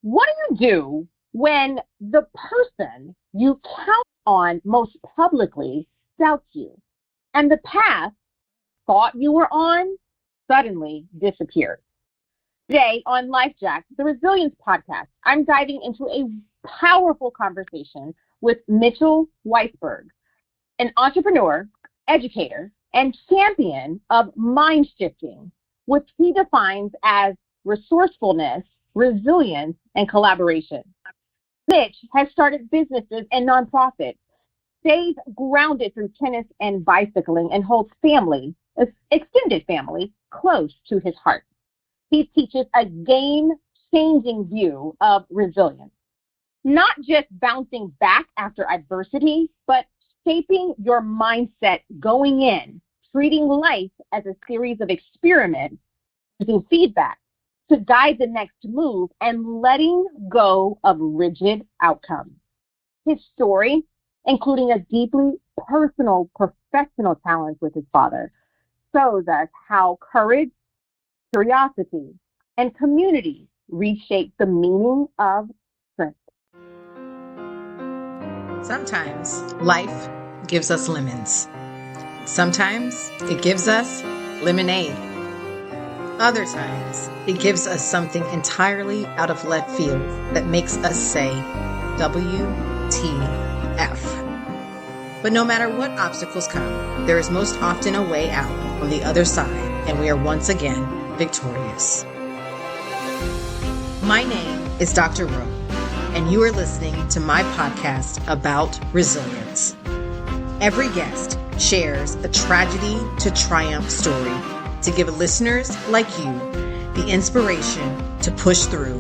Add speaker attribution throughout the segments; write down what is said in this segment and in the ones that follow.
Speaker 1: What do you do when the person you count on most publicly doubts you and the path thought you were on suddenly disappears? Today on Lifejacked, the Resilience Podcast, I'm diving into a powerful conversation with Mitchell Weisburgh, an entrepreneur, educator, and champion of mind shifting, which he defines as resourcefulness, resilience, and collaboration. Mitch has started businesses and nonprofits, stays grounded through tennis and bicycling, and holds family, extended family, close to his heart. He teaches a game-changing view of resilience, not just bouncing back after adversity, but shaping your mindset going in, treating life as a series of experiments, using feedback to guide the next move, and letting go of rigid outcomes. His story, including a deeply personal professional challenge with his father, shows us how courage, curiosity, and community reshape the meaning of strength.
Speaker 2: Sometimes life gives us lemons. Sometimes it gives us lemonade. Other times it gives us something entirely out of left field that makes us say, WTF. But no matter what obstacles come, there is most often a way out on the other side, and we are once again victorious. My name is Dr. Rowe, and you are listening to my podcast about resilience. Every guest shares a tragedy to triumph story to give listeners like you the inspiration to push through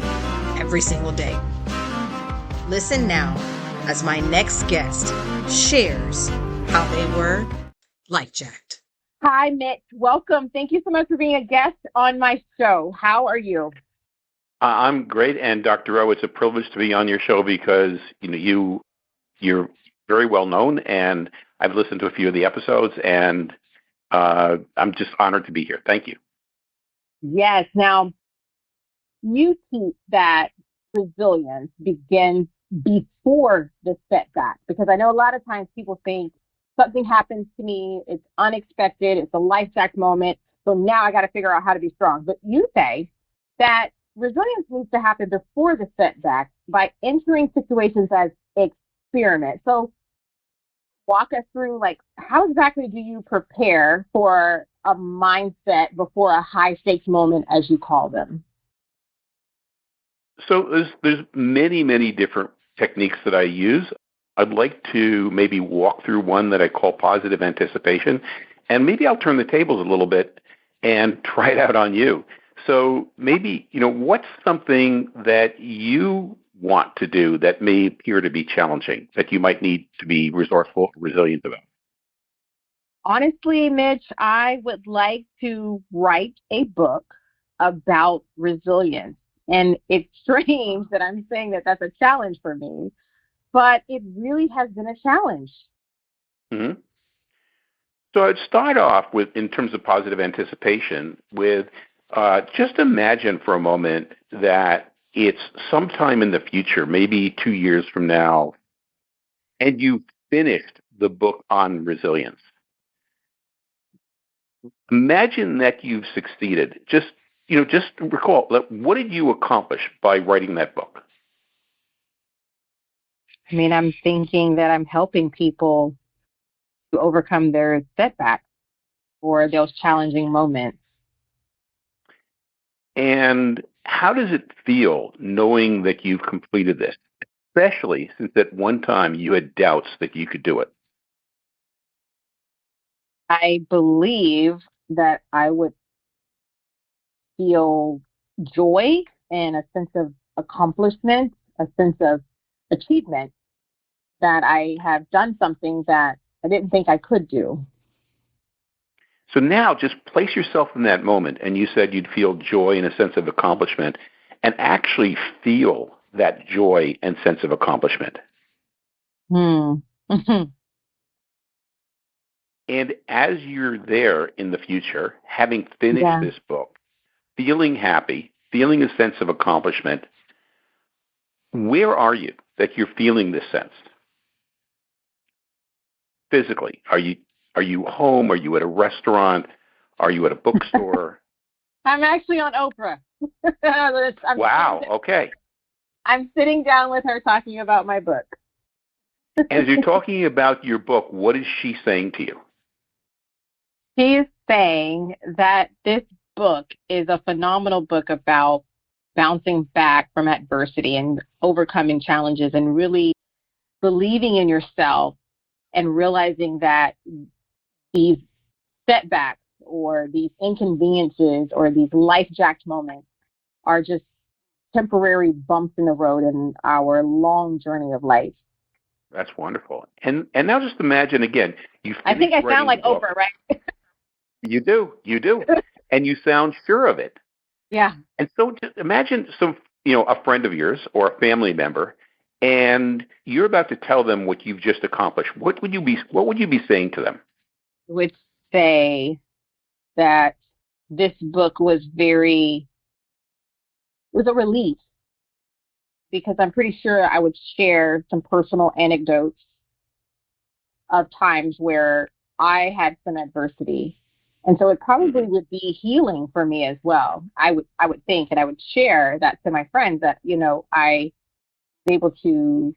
Speaker 2: every single day. Listen now as my next guest shares how they were lifejacked.
Speaker 1: Hi, Mitch. Welcome. Thank you so much for being a guest on my show. How are you?
Speaker 3: I'm great, and Dr. Rowe, it's a privilege to be on your show because you're very well known, and I've listened to a few of the episodes, and I'm just honored to be here. Thank you.
Speaker 1: Yes. Now, you teach that resilience begins before the setback, because I know a lot of times people think something happens to me, it's unexpected, it's a life-jack moment, so now I got to figure out how to be strong. But you say that resilience needs to happen before the setback by entering situations as experiments. So walk us through, like, how exactly do you prepare for a mindset before a high stakes moment, as you call them?
Speaker 3: So there's many, many different techniques that I use. I'd like to maybe walk through one that I call positive anticipation, and maybe I'll turn the tables a little bit and try it out on you. So maybe, what's something that you want to do that may appear to be challenging, that you might need to be resourceful, resilient about?
Speaker 1: Honestly, Mitch, I would like to write a book about resilience. And it's strange that I'm saying that that's a challenge for me, but it really has been a challenge.
Speaker 3: Mm-hmm. So I'd start off with, in terms of positive anticipation, with just imagine for a moment that it's sometime in the future, maybe 2 years from now, and you've finished the book on resilience. Imagine that you've succeeded. Just recall, what did you accomplish by writing that book?
Speaker 1: I mean, I'm thinking that I'm helping people to overcome their setbacks or those challenging moments.
Speaker 3: And how does it feel knowing that you've completed this, especially since at one time you had doubts that you could do it?
Speaker 1: I believe that I would feel joy and a sense of accomplishment, a sense of achievement, that I have done something that I didn't think I could do.
Speaker 3: So now just place yourself in that moment, and you said you'd feel joy and a sense of accomplishment, and actually feel that joy and sense of accomplishment.
Speaker 1: Mm-hmm.
Speaker 3: And as you're there in the future, having finished this book, feeling happy, feeling a sense of accomplishment, where are you that you're feeling this sense? Physically, are you home? Are you at a restaurant? Are you at a bookstore?
Speaker 1: I'm actually on Oprah.
Speaker 3: Wow. Okay.
Speaker 1: I'm sitting down with her talking about my book.
Speaker 3: As you're talking about your book, what is she saying to you?
Speaker 1: She's saying that this book is a phenomenal book about bouncing back from adversity and overcoming challenges and really believing in yourself and realizing that these setbacks or these inconveniences or these life-jacked moments are just temporary bumps in the road in our long journey of life.
Speaker 3: That's wonderful. And now just imagine again,
Speaker 1: I think I sound like Oprah, right?
Speaker 3: You do. And you sound sure of it.
Speaker 1: Yeah.
Speaker 3: And so just imagine a friend of yours or a family member, and you're about to tell them what you've just accomplished. What would you be saying to them?
Speaker 1: I would say that this book was a relief, because I'm pretty sure I would share some personal anecdotes of times where I had some adversity. And so it probably would be healing for me as well. I would think, and I would share that to my friends that, I was able to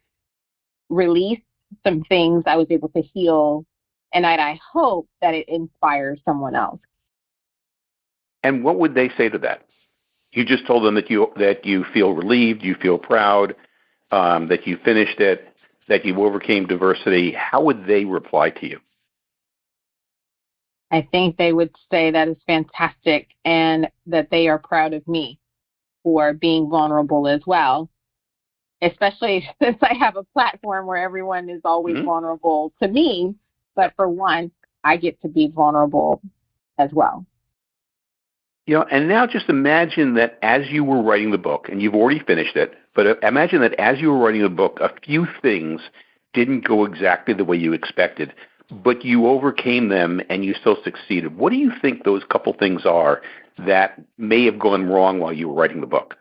Speaker 1: release some things, I was able to heal, and I hope that it inspires someone else.
Speaker 3: And what would they say to that? You just told them that you feel relieved, you feel proud, that you finished it, that you overcame diversity. How would they reply to you?
Speaker 1: I think they would say that is fantastic and that they are proud of me for being vulnerable as well, especially since I have a platform where everyone is always vulnerable to me. But for one, I get to be vulnerable as well.
Speaker 3: And now just imagine that as you were writing the book, and you've already finished it, but imagine that as you were writing the book, a few things didn't go exactly the way you expected, but you overcame them and you still succeeded. What do you think those couple things are that may have gone wrong while you were writing the book?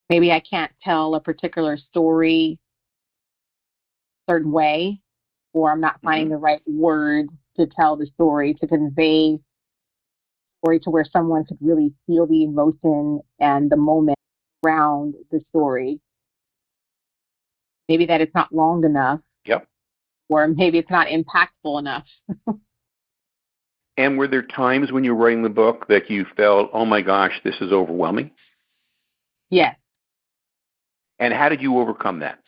Speaker 1: Maybe I can't tell a particular story a certain way, or I'm not finding the right word to tell the story, to convey the story to where someone could really feel the emotion and the moment around the story. Maybe that it's not long enough.
Speaker 3: Yep.
Speaker 1: Or maybe it's not impactful enough.
Speaker 3: And were there times when you were writing the book that you felt, oh my gosh, this is overwhelming?
Speaker 1: Yes.
Speaker 3: And how did you overcome that?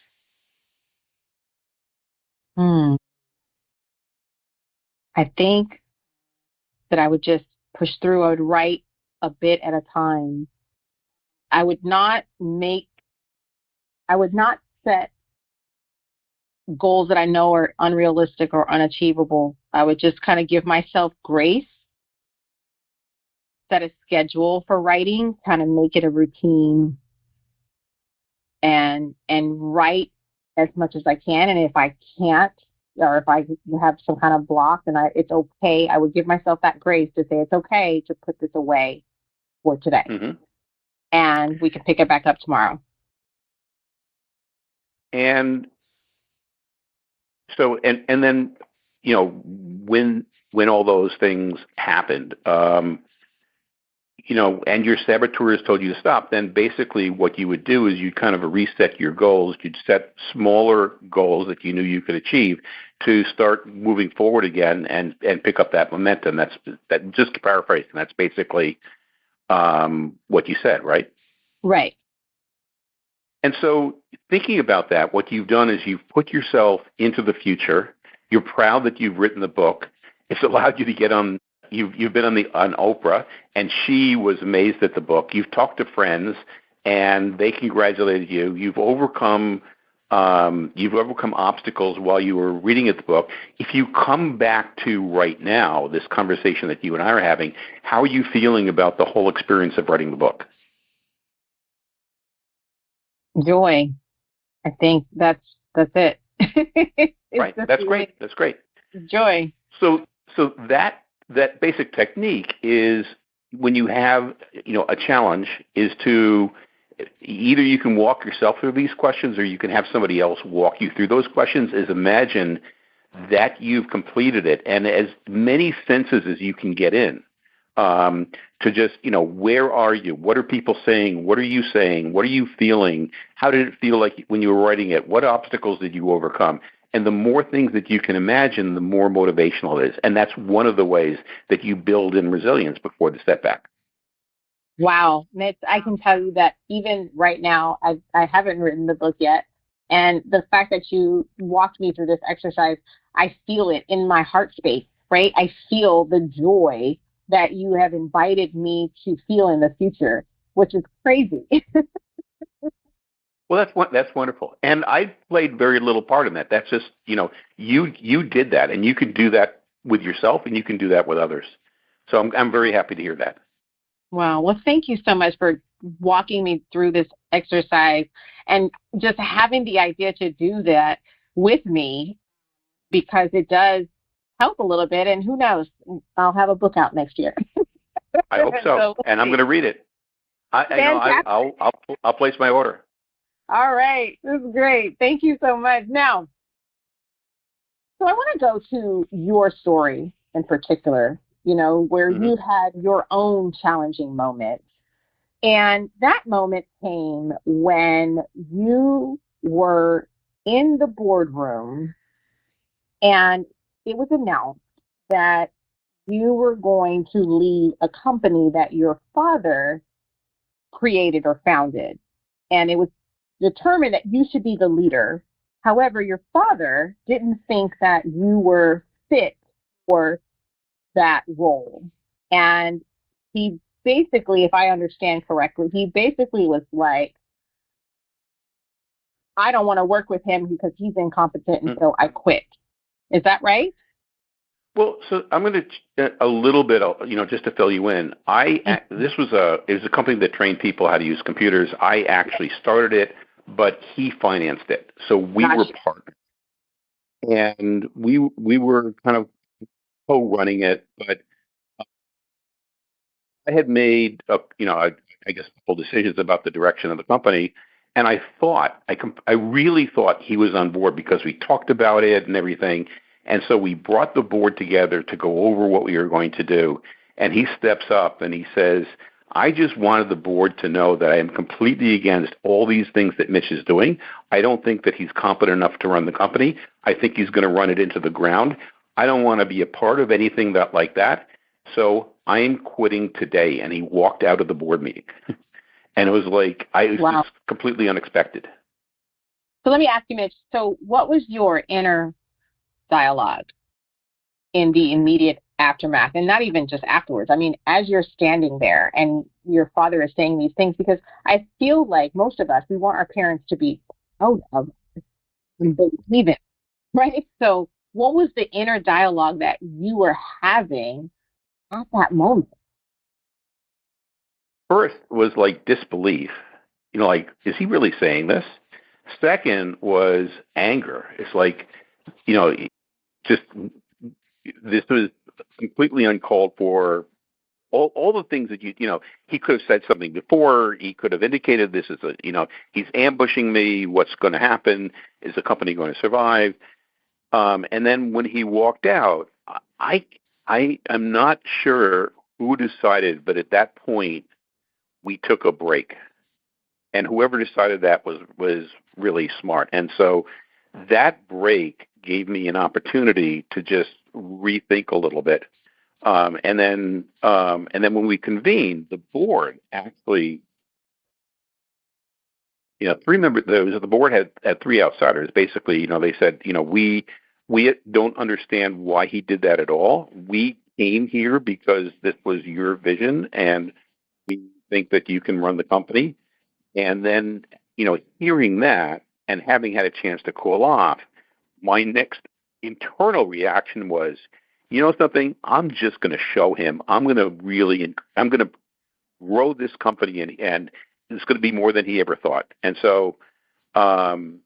Speaker 1: I think that I would just push through. I would write a bit at a time. I would not set goals that I know are unrealistic or unachievable. I would just kind of give myself grace, set a schedule for writing, kind of make it a routine, and write as much as I can. And if I can't, or if I have some kind of block, then it's okay. I would give myself that grace to say it's okay to put this away for today. And we can pick it back up tomorrow.
Speaker 3: And so, and then, when all those things happened, and your saboteurs told you to stop, then basically what you would do is you'd kind of reset your goals. You'd set smaller goals that you knew you could achieve to start moving forward again and pick up that momentum. That just paraphrasing. That's basically what you said, right?
Speaker 1: Right.
Speaker 3: And so thinking about that, what you've done is you've put yourself into the future. You're proud that you've written the book. It's allowed you to get on. You've been on Oprah, and she was amazed at the book. You've talked to friends, and they congratulated you. You've overcome obstacles while you were reading the book. If you come back to right now, this conversation that you and I are having, how are you feeling about the whole experience of writing the book?
Speaker 1: Joy. I think that's it.
Speaker 3: Right. That's great. That's great.
Speaker 1: Joy.
Speaker 3: So that basic technique is when you have, a challenge is to either you can walk yourself through these questions or you can have somebody else walk you through those questions, is imagine that you've completed it and as many senses as you can get in, to just, where are you? What are people saying? What are you saying? What are you feeling? How did it feel like when you were writing it? What obstacles did you overcome? And the more things that you can imagine, the more motivational it is. And that's one of the ways that you build in resilience before the setback.
Speaker 1: Wow, Mitch, I can tell you that even right now, I haven't written the book yet. And the fact that you walked me through this exercise, I feel it in my heart space, right? I feel the joy that you have invited me to feel in the future, which is crazy.
Speaker 3: Well, that's wonderful. And I played very little part in that. That's just, you did that, and you can do that with yourself, and you can do that with others. So I'm very happy to hear that.
Speaker 1: Wow. Well, thank you so much for walking me through this exercise and just having the idea to do that with me, because it does help a little bit. And who knows, I'll have a book out next year.
Speaker 3: I hope so. And I'm going to read it. I'll place my order.
Speaker 1: All right. This is great. Thank you so much. Now, so I want to go to your story in particular, where you had your own challenging moment. And that moment came when you were in the boardroom and it was announced that you were going to lead a company that your father created or founded. And it was determined that you should be the leader. However, your father didn't think that you were fit for that role. And he basically, if I understand correctly, he basically was like, I don't want to work with him because he's incompetent, and so I quit. Is that right?
Speaker 3: Well, so I'm going to a little bit, just to fill you in. It was a company that trained people how to use computers. I actually started it, but he financed it, so we were partners, and we were kind of co-running it. But I had made I guess a couple decisions about the direction of the company, and I really thought he was on board because we talked about it and everything. And so we brought the board together to go over what we were going to do. And he steps up and he says, I just wanted the board to know that I am completely against all these things that Mitch is doing. I don't think that he's competent enough to run the company. I think he's going to run it into the ground. I don't want to be a part of anything like that. So I am quitting today. And he walked out of the board meeting. And it was like, just completely unexpected.
Speaker 1: So let me ask you, Mitch, so what was your inner dialogue in the immediate aftermath, and not even just afterwards? I mean, as you're standing there and your father is saying these things, because I feel like most of us, we want our parents to be proud of us and believe it, right? So what was the inner dialogue that you were having at that moment?
Speaker 3: First was like disbelief, like, is he really saying this? Second was anger. It's like, just this was completely uncalled for. All the things that he could have said something before. He could have indicated this is he's ambushing me. What's going to happen? Is the company going to survive? And then when he walked out, I am not sure who decided, but at that point we took a break, and whoever decided that was really smart. And so that break gave me an opportunity to just rethink a little bit. And then when we convened, the board actually, the board had three outsiders. Basically, they said, we don't understand why he did that at all. We came here because this was your vision, and we think that you can run the company. And then, hearing that and having had a chance to cool off, my next internal reaction was, something, I'm just going to show him. I'm going to grow this company, and it's going to be more than he ever thought. And so then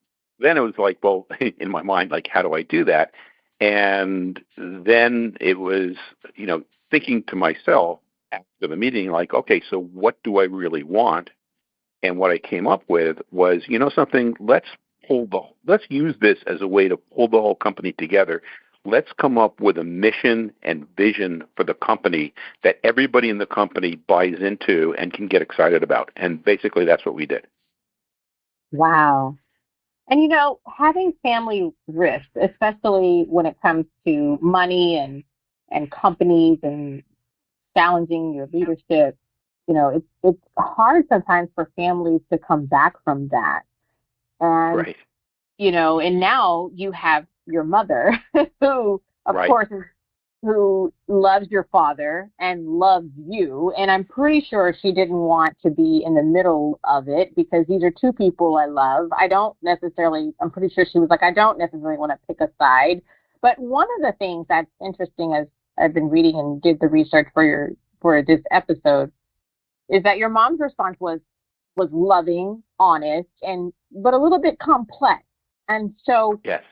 Speaker 3: it was like, well, in my mind, like, how do I do that? And then it was, thinking to myself, after the meeting, like, okay, so what do I really want? And what I came up with was, something, let's use this as a way to pull the whole company together. Let's come up with a mission and vision for the company that everybody in the company buys into and can get excited about. And basically that's what we did.
Speaker 1: Wow. And having family risks, especially when it comes to money and companies and challenging your leadership, it's hard sometimes for families to come back from that. And
Speaker 3: Right.
Speaker 1: And now you have your mother who, of
Speaker 3: Right.
Speaker 1: course, who loves your father and loves you. And I'm pretty sure she didn't want to be in the middle of it, because these are two people I love. I'm pretty sure she was like, I don't necessarily want to pick a side. But one of the things that's interesting, as I've been reading and did the research for this episode, is that your mom's response was loving, honest, but a little bit complex. And so,
Speaker 3: yes.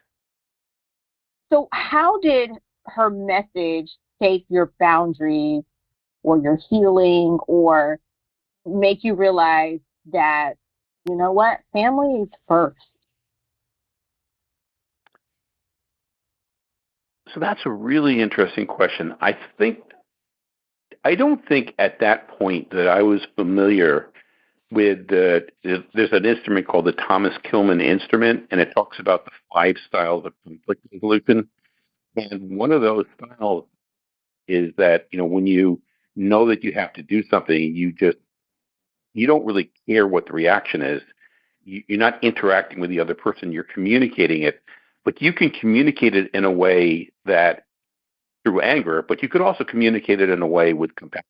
Speaker 1: So how did her message take your boundaries or your healing, or make you realize that, you know what, family is first?
Speaker 3: So that's a really interesting question. I don't think at that point that I was familiar with there's an instrument called the Thomas Kilmann instrument, and it talks about the 5 styles of conflict resolution. And one of those styles is that, when you know that you have to do something, you don't really care what the reaction is. You're not interacting with the other person, you're communicating it, but you can communicate it in a way that through anger, but you could also communicate it in a way with compassion.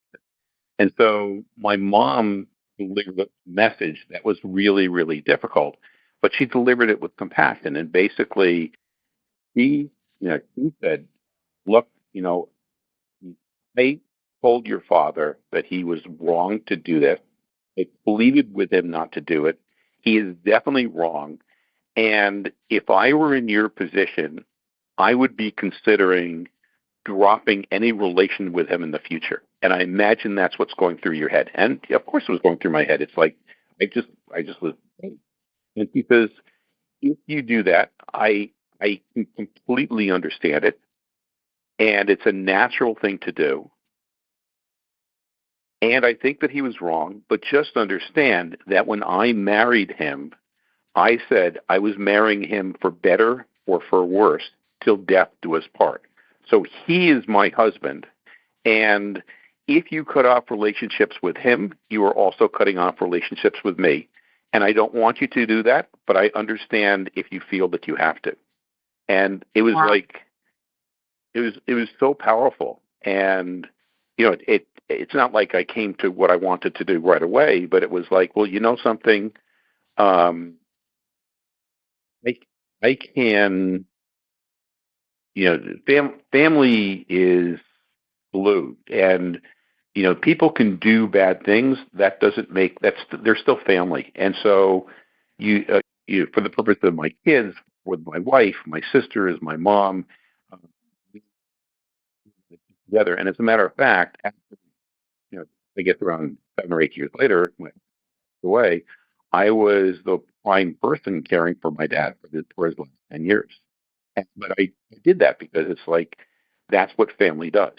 Speaker 3: And so my mom delivered a message that was really, really difficult, but she delivered it with compassion. And basically, she said, look, I told your father that he was wrong to do this. I pleaded with him not to do it. He is definitely wrong. And if I were in your position, I would be considering dropping any relation with him in the future. And I imagine that's what's going through your head. And of course it was going through my head. It's like, I just was, and because if you do that, I can completely understand it. And it's a natural thing to do. And I think that he was wrong, but just understand that when I married him, I said I was marrying him for better or for worse till death do us part. So he is my husband. And if you cut off relationships with him, you are also cutting off relationships with me. And I don't want you to do that, but I understand if you feel that you have to. And it was
Speaker 1: Wow.
Speaker 3: like, it was so powerful. And, it's not like I came to what I wanted to do right away, but it was like, well, something, um, I can, family is glue, and people can do bad things. That doesn't make they're still family, and so for the purpose of my kids, with my wife, my sister is my mom, we together. And as a matter of fact, after, I guess around 7 or 8 years later, when I passed away, I was the prime person caring for my dad for his last 10 years. But I did that because it's like that's what family does.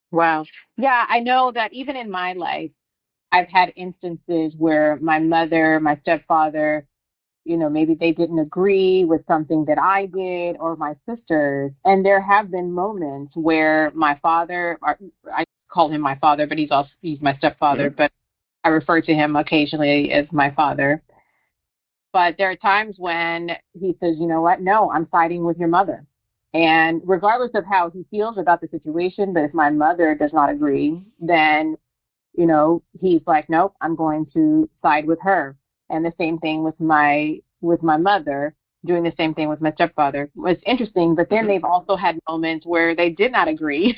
Speaker 1: Wow. Yeah, I know that even in my life, I've had instances where my mother, my stepfather, maybe they didn't agree with something that I did, or my sisters. And there have been moments where my father, or I call him my father, but he's my stepfather,
Speaker 3: Mm-hmm.
Speaker 1: but I refer to him occasionally as my father. But there are times when he says, you know what? No, I'm siding with your mother. And regardless of how he feels about the situation, but if my mother does not agree, then, he's like, nope, I'm going to side with her. And the same thing with my mother, doing the same thing with my stepfather. It's interesting, but then
Speaker 3: Mm-hmm.
Speaker 1: they've also had moments where they did not agree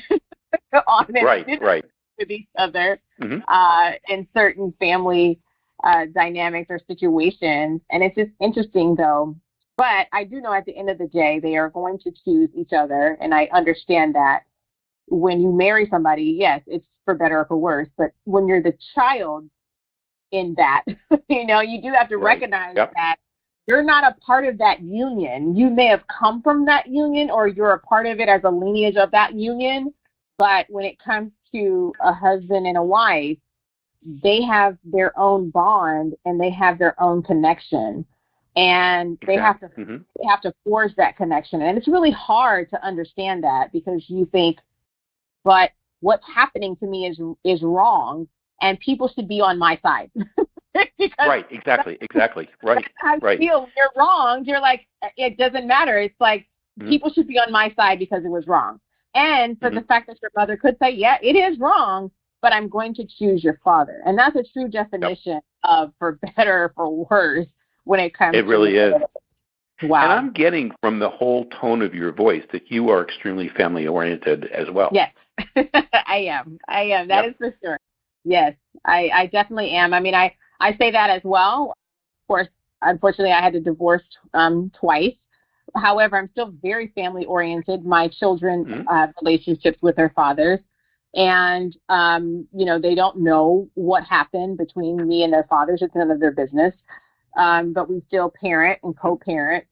Speaker 1: on it,
Speaker 3: Right.
Speaker 1: with each other,
Speaker 3: Mm-hmm.
Speaker 1: in certain family dynamics or situations. And it's just interesting, though. But I do know at the end of the day, they are going to choose each other. And I understand that when you marry somebody, yes, for better or for worse, but when you're the child in that, you do have to recognize that you're not a part of that union. You may have come from that union, or you're a part of it as a lineage of that union. But when it comes to a husband and a wife, they have their own bond and they have their own connection, and they have to forge that connection. And it's really hard to understand that, because you think, but what's happening to me is wrong, and people should be on my side.
Speaker 3: Right, exactly. Right,
Speaker 1: I feel you're wrong. You're like, it doesn't matter. It's like, people should be on my side because it was wrong. And for the fact that your mother could say, yeah, it is wrong, but I'm going to choose your father. And that's a true definition of for better or for worse when it comes to
Speaker 3: it. Really is.
Speaker 1: Wow.
Speaker 3: And I'm getting from the whole tone of your voice that you are extremely family-oriented as well.
Speaker 1: Yes, I am. That is for sure. Yes, I definitely am. I mean, I say that as well. Of course, unfortunately, I had to divorce twice. However, I'm still very family-oriented. My children have relationships with their fathers. And, they don't know what happened between me and their fathers. It's none of their business. But we still parent and co-parent,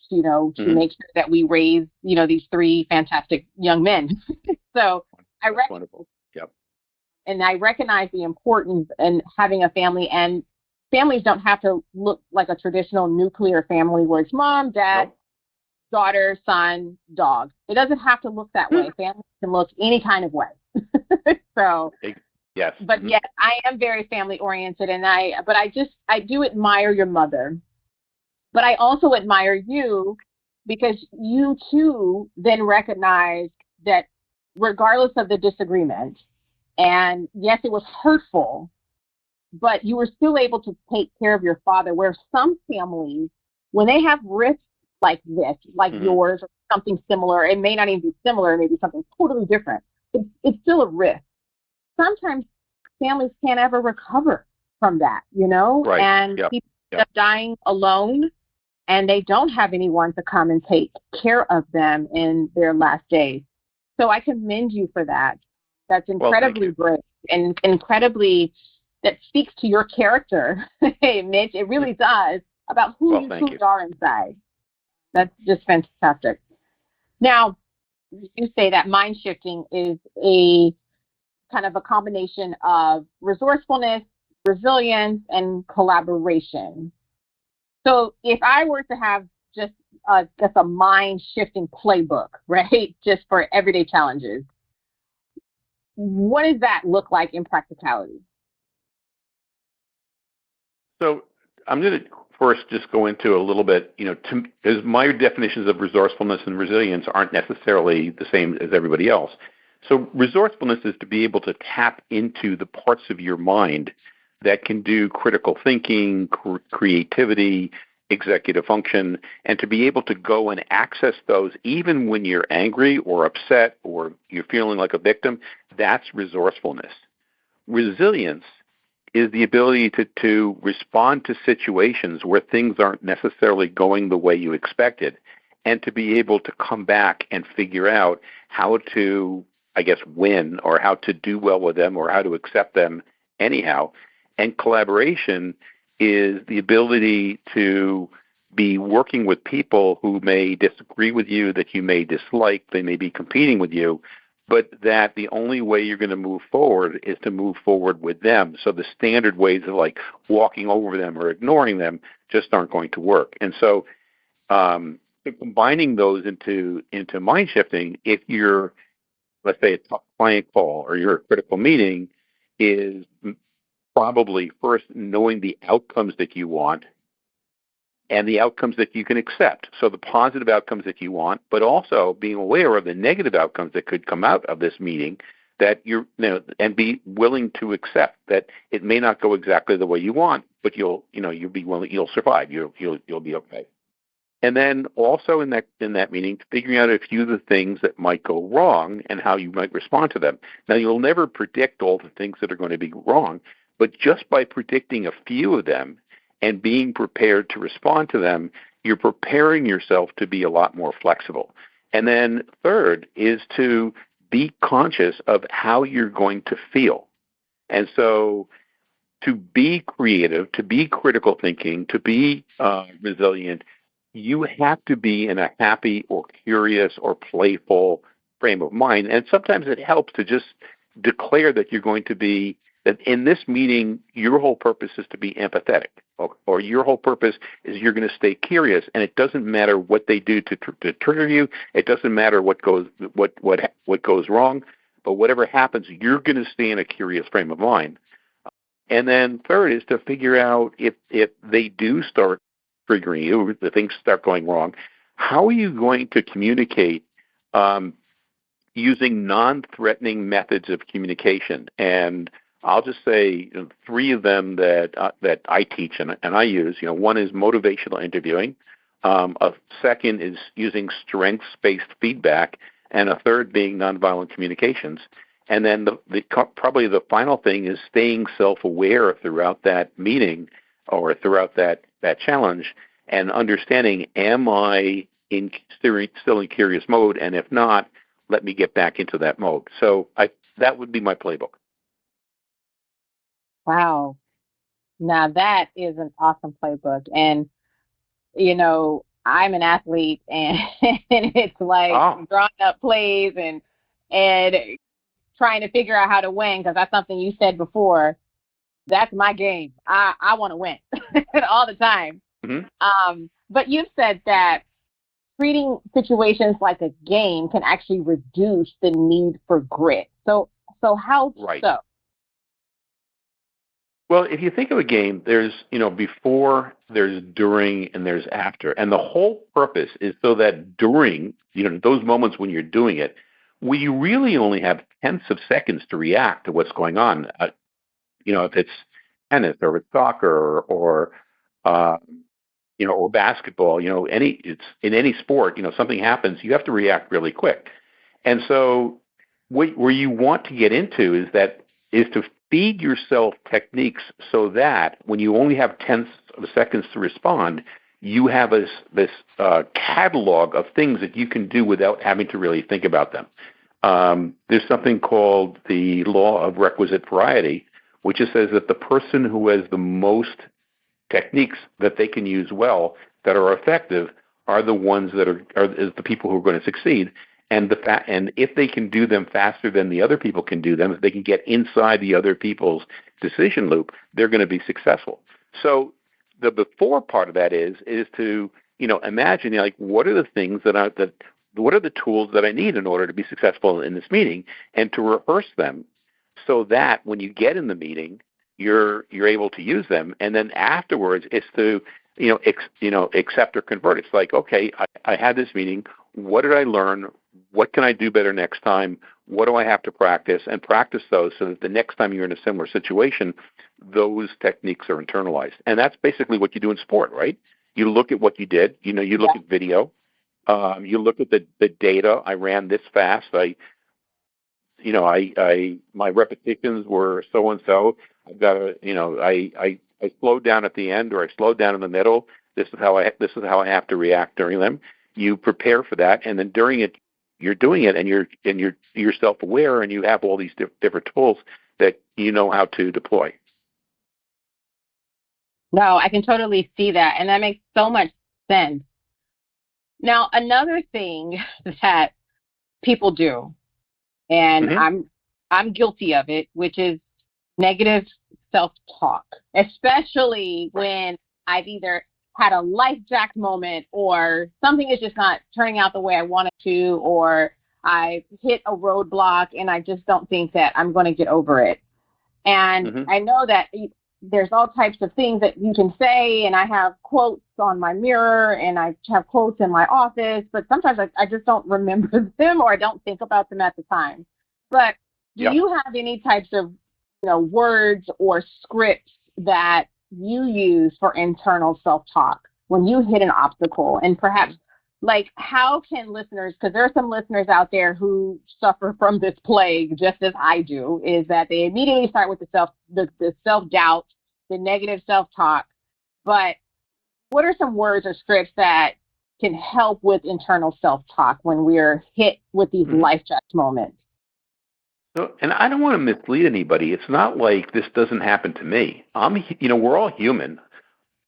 Speaker 1: to make sure that we raise, these three fantastic young men. So
Speaker 3: That's wonderful. Yep.
Speaker 1: And I recognize the importance in having a family, and families don't have to look like a traditional nuclear family where it's mom, dad, daughter, son, dog. It doesn't have to look that way. Families can look any kind of way. So,
Speaker 3: yes.
Speaker 1: But yes, I am very family oriented, and I do admire your mother, but I also admire you, because you too then recognize that regardless of the disagreement, and yes, it was hurtful, but you were still able to take care of your father, where some families, when they have rifts like this, like yours, or something similar, it may not even be similar, it may be something totally different. It's still a rift. Sometimes families can't ever recover from that,
Speaker 3: Right.
Speaker 1: And people end up dying alone, and they don't have anyone to come and take care of them in their last days. So I commend you for that. That's incredibly brave and incredibly, that speaks to your character, hey, Mitch. It really does, about who you truly are inside. That's just fantastic. Now, you say that mind shifting is a kind of a combination of resourcefulness, resilience, and collaboration. So if I were to have just a mind shifting playbook, right, just for everyday challenges, what does that look like in practicality?
Speaker 3: So I'm going to first just go into a little bit, because my definitions of resourcefulness and resilience aren't necessarily the same as everybody else. So resourcefulness is to be able to tap into the parts of your mind that can do critical thinking, creativity, executive function, and to be able to go and access those even when you're angry or upset or you're feeling like a victim. That's resourcefulness. Resilience is the ability to respond to situations where things aren't necessarily going the way you expected, and to be able to come back and figure out how to, win, or how to do well with them, or how to accept them anyhow. And collaboration is the ability to be working with people who may disagree with you, that you may dislike, they may be competing with you, but that the only way you're going to move forward is to move forward with them. So the standard ways of like walking over them or ignoring them just aren't going to work. And so combining those into mind shifting, if you're, let's say, a client call or you're a critical meeting, is probably first knowing the outcomes that you want and the outcomes that you can accept. So the positive outcomes that you want, but also being aware of the negative outcomes that could come out of this meeting, that and be willing to accept that it may not go exactly the way you want, but you'll be willing, you'll survive, you'll be okay. And then also in that meeting, figuring out a few of the things that might go wrong and how you might respond to them. Now, you'll never predict all the things that are going to be wrong, but just by predicting a few of them and being prepared to respond to them, you're preparing yourself to be a lot more flexible. And then third is to be conscious of how you're going to feel. And so to be creative, to be critical thinking, to be resilient, you have to be in a happy or curious or playful frame of mind. And sometimes it helps to just declare that you're going to be, that in this meeting, your whole purpose is to be empathetic, or your whole purpose is you're going to stay curious, and it doesn't matter what they do to trigger you. It doesn't matter what goes wrong, but whatever happens, you're going to stay in a curious frame of mind. And then third is to figure out if they do start triggering you, if the things start going wrong, how are you going to communicate using non-threatening methods of communication? And I'll just say three of them that I teach and I use. One is motivational interviewing. A second is using strengths-based feedback, and a third being nonviolent communications. And then probably the final thing is staying self-aware throughout that meeting or throughout that challenge, and understanding, am I still in curious mode? And if not, let me get back into that mode. So that would be my playbook.
Speaker 1: Wow. Now that is an awesome playbook. And, I'm an athlete, and, and it's like drawing up plays and trying to figure out how to win, because that's something you said before. That's my game. I want to win all the time.
Speaker 3: Mm-hmm.
Speaker 1: But you've said that treating situations like a game can actually reduce the need for grit. So how
Speaker 3: right.
Speaker 1: so?
Speaker 3: Well, if you think of a game, there's, before, there's during, and there's after. And the whole purpose is so that during, those moments when you're doing it, we really only have tenths of seconds to react to what's going on. If it's tennis or it's soccer or basketball, it's in any sport, something happens, you have to react really quick. And so where you want to get into is to feed yourself techniques so that when you only have tenths of seconds to respond, you have this catalog of things that you can do without having to really think about them. There's something called the law of requisite variety, which says that the person who has the most techniques that they can use well that are effective are the ones that is the people who are going to succeed. And and if they can do them faster than the other people can do them, if they can get inside the other people's decision loop, they're going to be successful. So the before part of that is to imagine what are the things what are the tools that I need in order to be successful in this meeting, and to rehearse them so that when you get in the meeting, you're able to use them. And then afterwards, it's to accept or convert. It's like, okay, I had this meeting. What did I learn? What can I do better next time? What do I have to practice? And practice those so that the next time you're in a similar situation, those techniques are internalized. And that's basically what you do in sport, right? You look at what you did. You look at video. You look at the data. I ran this fast. My repetitions were so and so. I've got I slowed down at the end, or I slowed down in the middle. This is how I have to react during them. You prepare for that, and then during it, you're doing it, and you're self-aware, and you have all these different tools that you know how to deploy.
Speaker 1: No, I can totally see that, and that makes so much sense. Now, another thing that people do, and
Speaker 3: Mm-hmm.
Speaker 1: I'm guilty of it, which is negative self-talk, especially when I've either had a Lifejacked moment, or something is just not turning out the way I want it to, or I hit a roadblock and I just don't think that I'm going to get over it. And
Speaker 3: Mm-hmm.
Speaker 1: I know that there's all types of things that you can say, and I have quotes on my mirror, and I have quotes in my office, but sometimes I just don't remember them, or I don't think about them at the time. But do
Speaker 3: Yep.
Speaker 1: you have any types of words or scripts that you use for internal self-talk when you hit an obstacle? And perhaps, how can listeners, because there are some listeners out there who suffer from this plague just as I do, is that they immediately start with the self-doubt, the negative self-talk. But what are some words or scripts that can help with internal self-talk when we're hit with these Lifejacked moments?
Speaker 3: So, and I don't want to mislead anybody. It's not like this doesn't happen to me. We're all human.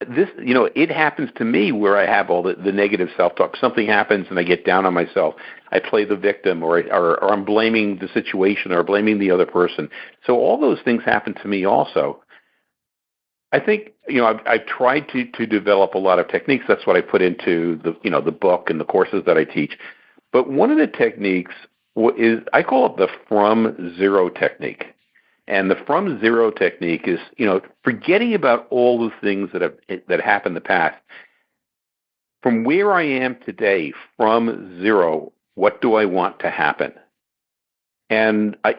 Speaker 3: It happens to me where I have all the negative self-talk. Something happens and I get down on myself. I play the victim, or I'm blaming the situation or blaming the other person. So all those things happen to me also. I think, I've tried to develop a lot of techniques. That's what I put into the book and the courses that I teach. But one of the techniques is, I call it the from zero technique. And the from zero technique is, forgetting about all the things that happened in the past. From where I am today, from zero, what do I want to happen? And I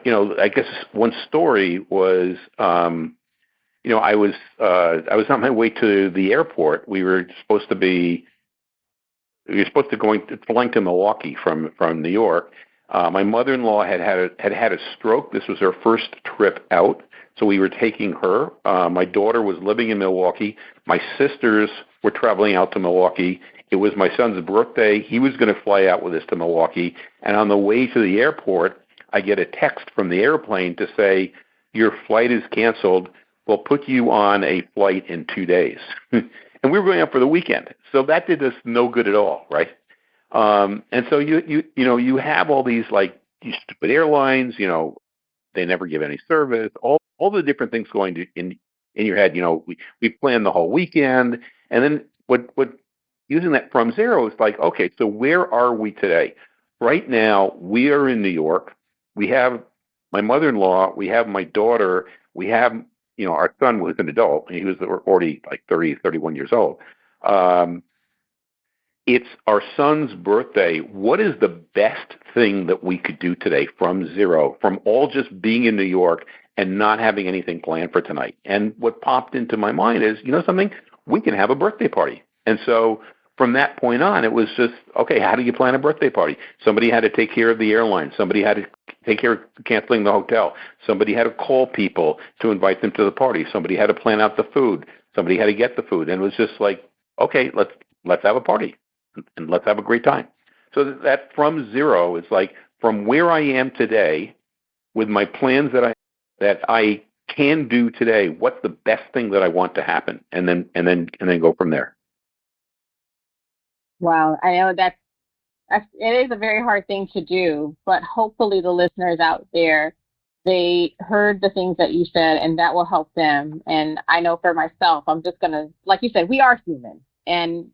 Speaker 3: guess one story was, I was on my way to the airport. We were supposed to flying to Milwaukee from New York. My mother-in-law had a stroke. This was her first trip out, so we were taking her. My daughter was living in Milwaukee. My sisters were traveling out to Milwaukee. It was my son's birthday. He was going to fly out with us to Milwaukee. And on the way to the airport, I get a text from the airplane to say, your flight is canceled. We'll put you on a flight in 2 days. And we were going out for the weekend. So that did us no good at all, right? And so you have all these these stupid airlines, they never give any service, all the different things going in your head. We planned the whole weekend, and then what using that from zero is like, okay, so where are we today? Right now, we are in New York. We have my mother-in-law, we have my daughter, we have our son was an adult, and he was already like 30, 31 years old. It's our son's birthday. What is the best thing that we could do today from zero, from all just being in New York and not having anything planned for tonight? And what popped into my mind is, something? We can have a birthday party. And so from that point on, it was just, okay, how do you plan a birthday party? Somebody had to take care of the airline. Somebody had to take care of canceling the hotel. Somebody had to call people to invite them to the party. Somebody had to plan out the food. Somebody had to get the food. And it was just like, okay, let's have a party. And let's have a great time. So that from zero is like, from where I am today, with my plans that I can do today, what's the best thing that I want to happen, and then go from there.
Speaker 1: Wow, I know it is a very hard thing to do, but hopefully the listeners out there, they heard the things that you said, and that will help them. And I know for myself, I'm just gonna, like you said, we are human. And,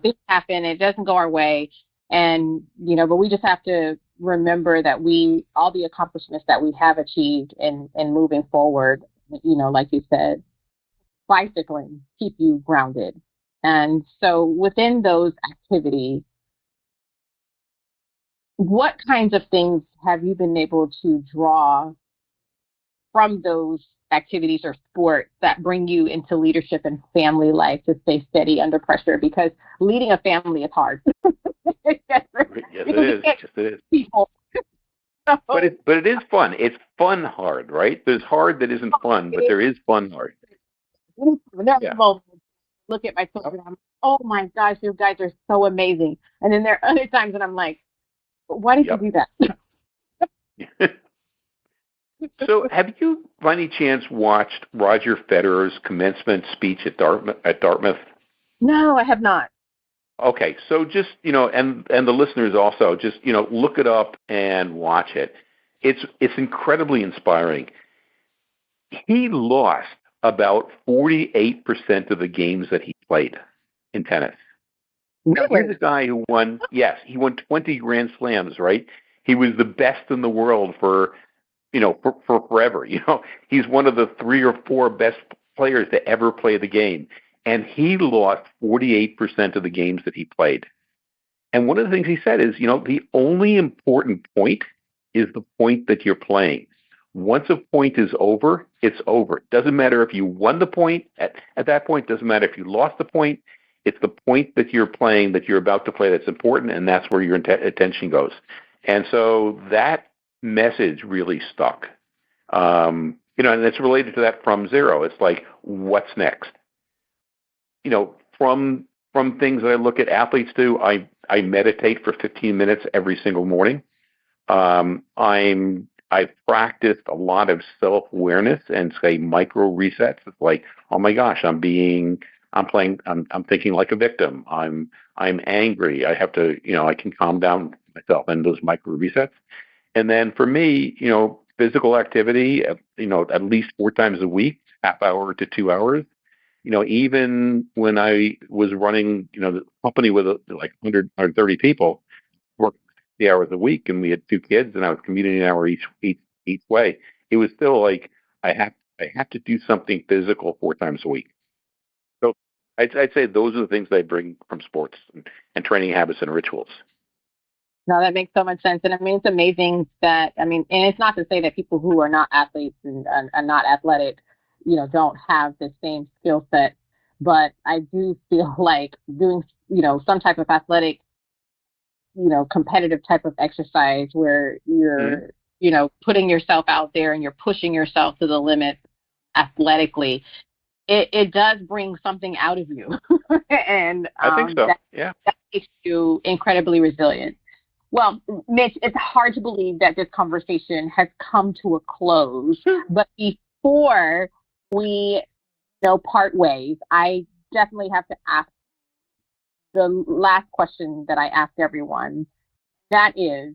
Speaker 1: things happen, it doesn't go our way. And, but we just have to remember that all the accomplishments that we have achieved in moving forward, like you said, bicycling, keep you grounded. And so within those activities, what kinds of things have you been able to draw from those activities or sports that bring you into leadership and family life to stay steady under pressure? Because leading a family is hard.
Speaker 3: Yes, it is.
Speaker 1: People.
Speaker 3: But it is fun. It's fun hard, right? There's hard that isn't fun, but there is fun hard.
Speaker 1: Look at my children. I'm, oh my gosh, you guys are so amazing. And then there are other times that I'm like, why did you do that?
Speaker 3: So have you, by any chance, watched Roger Federer's commencement speech at Dartmouth?
Speaker 1: No, I have not.
Speaker 3: Okay, so just, and the listeners also, just, look it up and watch it. It's incredibly inspiring. He lost about 48% of the games that he played in tennis. Now, here's a guy who won 20 Grand Slams, right? He was the best in the world for forever. He's one of the 3 or 4 best players to ever play the game. And he lost 48% of the games that he played. And one of the things he said is, the only important point is the point that you're playing. Once a point is over, it's over. It doesn't matter if you won the point at that point. It doesn't matter if you lost the point. It's the point that you're playing, that you're about to play, that's important, and that's where your attention goes. And so that message really stuck. And it's related to that from zero. It's like, what's next? From things that I look at athletes do, I meditate for 15 minutes every single morning. I'm I've practiced a lot of self-awareness and say micro resets. It's like, oh my gosh, I'm thinking like a victim. I'm angry. I have to, I can calm down myself, and those micro resets. And then for me, physical activity, at least 4 times a week, half hour to 2 hours. Even when I was running, the company with like 130 people, worked 60 hours a week, and we had 2 kids, and I was commuting an hour each way. It was still like I have to do something physical 4 times a week. So I'd say those are the things that I bring from sports and training habits and rituals.
Speaker 1: No, that makes so much sense. And I mean, it's amazing that, I mean, and it's not to say that people who are not athletes and are not athletic, don't have the same skill set. But I do feel like doing, some type of athletic, competitive type of exercise where you're, putting yourself out there and you're pushing yourself to the limit athletically, it does bring something out of you. And
Speaker 3: I think so.
Speaker 1: That makes you incredibly resilient. Well, Mitch, it's hard to believe that this conversation has come to a close. But before we part ways, I definitely have to ask the last question that I ask everyone. That is,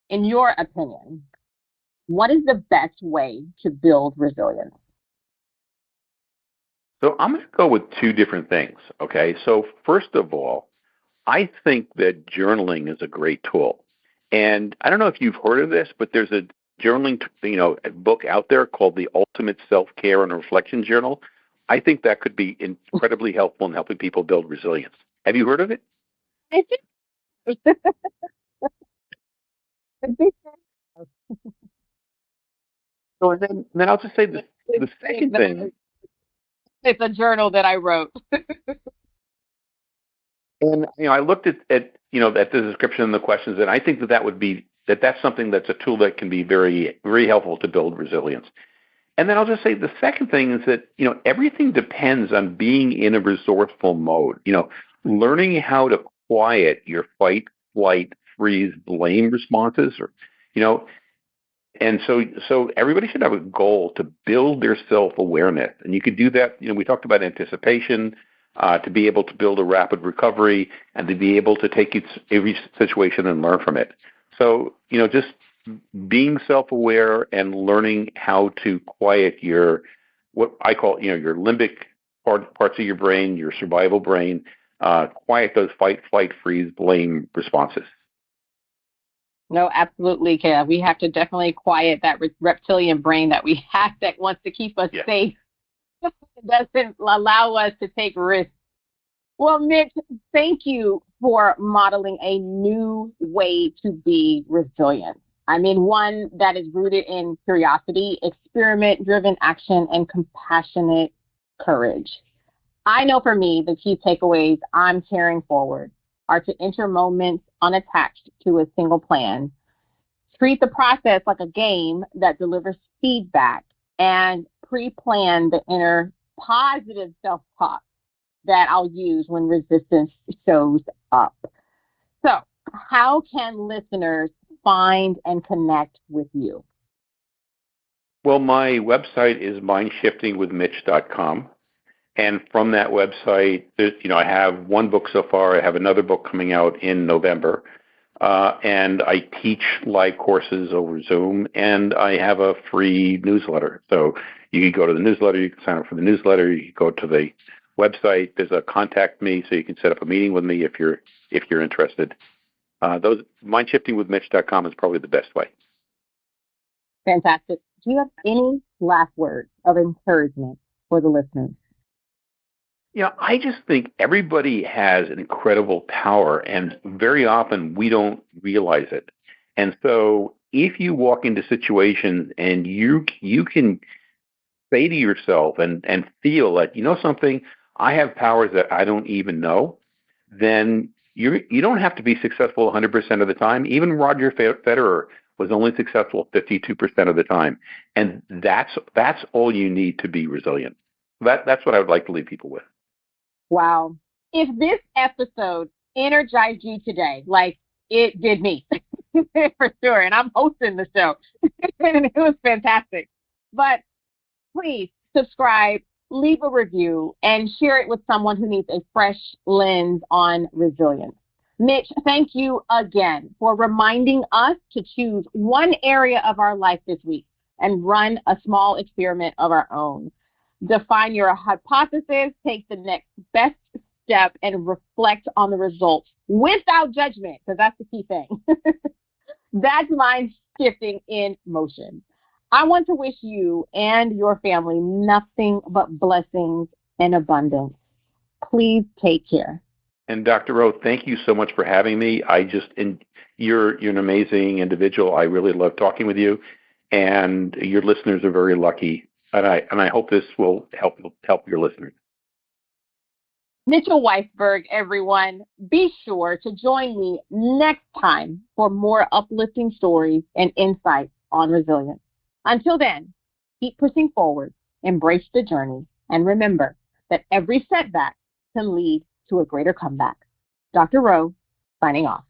Speaker 1: in your opinion, what is the best way to build resilience?
Speaker 3: So I'm going to go with two different things. Okay. So first of all, I think that journaling is a great tool. And I don't know if you've heard of this, but there's a journaling, a book out there called The Ultimate Self-Care and Reflection Journal. I think that could be incredibly helpful in helping people build resilience. Have you heard of it?
Speaker 1: I think
Speaker 3: So then I'll just say the second thing.
Speaker 1: It's a journal that I wrote.
Speaker 3: And I looked at the description and the questions, and I think that's something that's a tool that can be very, very helpful to build resilience. And then I'll just say the second thing is that everything depends on being in a resourceful mode. Learning how to quiet your fight, flight, freeze, blame responses, and so everybody should have a goal to build their self-awareness, and you could do that. We talked about anticipation. To be able to build a rapid recovery and to be able to take every situation and learn from it. So, just being self-aware and learning how to quiet what I call, your limbic parts of your brain, your survival brain, quiet those fight, flight, freeze, blame responses.
Speaker 1: No, absolutely, Kayla. We have to definitely quiet that reptilian brain that we have that wants to keep us safe. It doesn't allow us to take risks. Well, Mitch, thank you for modeling a new way to be resilient. I mean, one that is rooted in curiosity, experiment-driven action, and compassionate courage. I know for me, the key takeaways I'm carrying forward are to enter moments unattached to a single plan, treat the process like a game that delivers feedback, and pre-plan the inner positive self-talk that I'll use when resistance shows up. So, how can listeners find and connect with you?
Speaker 3: Well, my website is mindshiftingwithmitch.com. And from that website, I have one book so far. I have another book coming out in November. And I teach live courses over Zoom, and I have a free newsletter. So you can go to the newsletter, you can sign up for the newsletter, you can go to the website, there's a contact me, so you can set up a meeting with me if you're interested. Mindshiftingwithmitch.com is probably the best way.
Speaker 1: Fantastic. Do you have any last words of encouragement for the listeners?
Speaker 3: I just think everybody has an incredible power, and very often we don't realize it. And so if you walk into situations and you can say to yourself and feel that, something, I have powers that I don't even know, then you don't have to be successful 100% of the time. Even Roger Federer was only successful 52% of the time. And that's all you need to be resilient. That's what I would like to leave people with.
Speaker 1: Wow. If this episode energized you today, like it did me, for sure. And I'm hosting the show. And it was fantastic. But please subscribe, leave a review, and share it with someone who needs a fresh lens on resilience. Mitch, thank you again for reminding us to choose one area of our life this week and run a small experiment of our own. Define your hypothesis, take the next best step, and reflect on the results without judgment, because that's the key thing. That's mind shifting in motion. I want to wish you and your family nothing but blessings and abundance. Please take care.
Speaker 3: And Dr. Rowe, thank you so much for having me. You're an amazing individual. I really love talking with you, and your listeners are very lucky. And I hope this will help your listeners.
Speaker 1: Mitchell Weisburgh, everyone. Be sure to join me next time for more uplifting stories and insights on resilience. Until then, keep pushing forward, embrace the journey, and remember that every setback can lead to a greater comeback. Dr. Rowe, signing off.